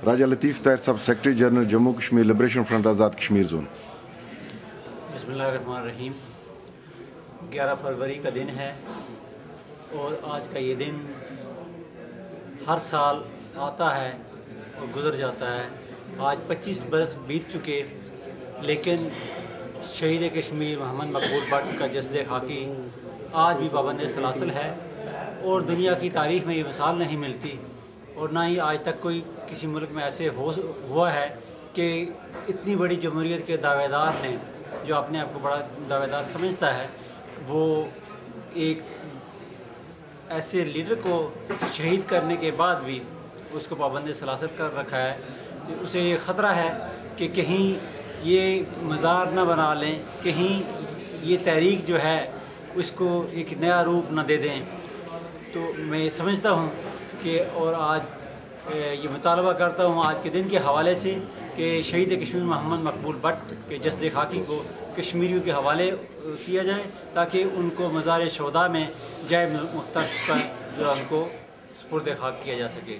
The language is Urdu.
راجہ Latif Tahir sahab, secretary general Jammu Kashmir liberation front Azad Kashmir zone. بسم اللہ الرحمن الرحیم۔ 11 فروری کا دن ہے اور آج کا یہ دن ہر سال آتا ہے اور گزر جاتا ہے۔ آج 25 برس بیت چکے، لیکن شہید کشمیر محمد مقبول بٹ کا جسد خاکی آج بھی پابند سلاسل ہے اور دنیا کی تاریخ میں یہ مثال نہیں ملتی، اور نہ ہی آج تک کوئی کسی ملک میں ایسے ہوا ہے کہ اتنی بڑی جمہوریت کے دعوے دار نے، جو اپنے آپ کو بڑا دعوے دار سمجھتا ہے، وہ ایک ایسے لیڈر کو شہید کرنے کے بعد بھی اس کو پابند سلاسل کر رکھا ہے۔ اسے یہ خطرہ ہے کہ کہیں یہ مزار نہ بنا لیں، کہیں یہ تحریک جو ہے اس کو ایک نیا روپ نہ دے دیں۔ تو میں سمجھتا ہوں کہ اور آج یہ مطالبہ کرتا ہوں آج کے دن کے حوالے سے کہ شہید کشمیر محمد مقبول بٹ کے جسد خاکی کو کشمیریوں کے حوالے کیا جائے، تاکہ ان کو مزار شہداء میں جائے مختص پر جو ان کو سپرد خاک کیا جا سکے۔